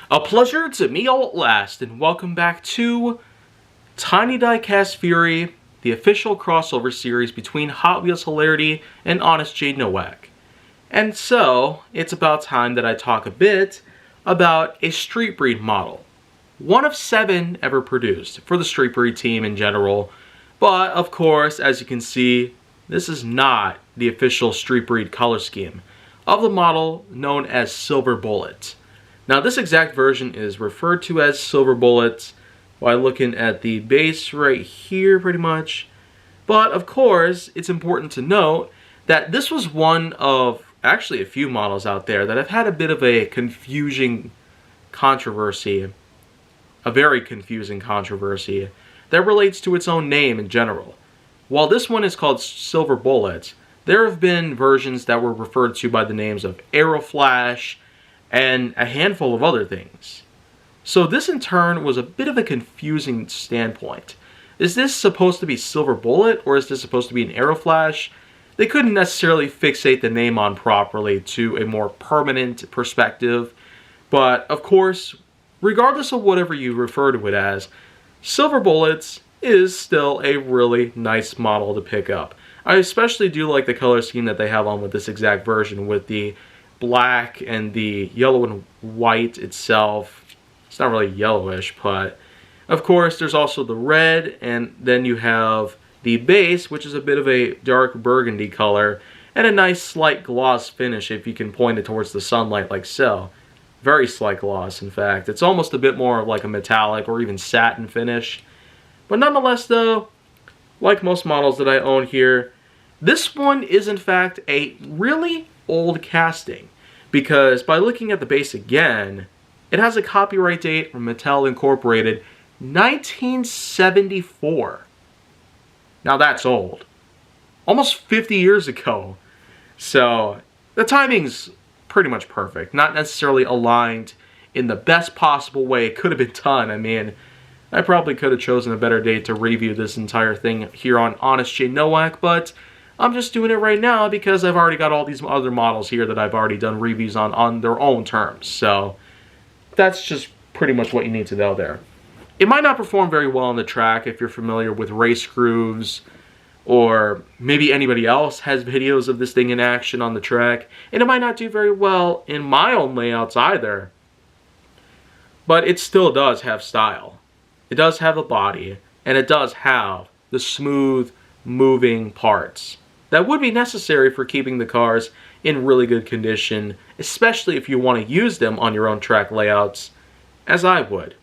A pleasure to meet y'all at last, and welcome back to Tiny Diecast Fury, the official crossover series between Hot Wheels Hilarity and Honest J. Nowak. And so, it's about time that I talk a bit about a Street Breed model. One of 7 ever produced for the Street Breed team in general, but of course, as you can see, this is not the official Street Breed color scheme of the model known as Silver Bullet. Now, this exact version is referred to as Silver Bullet by looking at the base right here, pretty much. But, of course, it's important to note that this was one of, actually a few models out there that have had a bit of a confusing controversy, a very confusing controversy, that relates to its own name in general. While this one is called Silver Bullet, there have been versions that were referred to by the names of Aeroflash, and a handful of other things. So this in turn was a bit of a confusing standpoint. Is this supposed to be Silver Bullet, or is this supposed to be an Aeroflash? They couldn't necessarily fixate the name on properly to a more permanent perspective, but of course, regardless of whatever you refer to it as, Silver Bullets is still a really nice model to pick up. I especially do like the color scheme that they have on with this exact version, with the black and the yellow and white itself. It's not really yellowish, but of course there's also the red, and then you have the base, which is a bit of a dark burgundy color and a nice slight gloss finish if you can point it towards the sunlight like so. Very slight gloss, in fact. It's almost a bit more like a metallic or even satin finish. But nonetheless though, like most models that I own here, this one is in fact a really old casting, because by looking at the base again, it has a copyright date from Mattel Incorporated 1974. Now that's old. Almost 50 years ago. So the timing's pretty much perfect. Not necessarily aligned in the best possible way it could have been done. I mean, I probably could have chosen a better date to review this entire thing here on Honest J. Nowak, but I'm just doing it right now because I've already got all these other models here that I've already done reviews on their own terms. So that's just pretty much what you need to know there. It might not perform very well on the track if you're familiar with race grooves, or maybe anybody else has videos of this thing in action on the track, and it might not do very well in my own layouts either. But it still does have style. It does have a body, and it does have the smooth moving parts that would be necessary for keeping the cars in really good condition, especially if you want to use them on your own track layouts, as I would.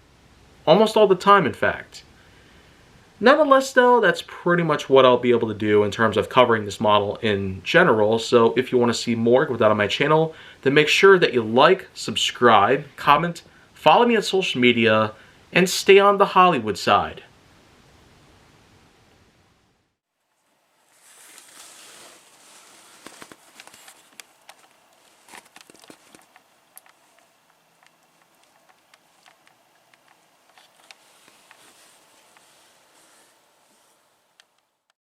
Almost all the time, in fact. Nonetheless, though, that's pretty much what I'll be able to do in terms of covering this model in general, so if you want to see more with that on my channel, then make sure that you like, subscribe, comment, follow me on social media, and stay on the Hollywood side.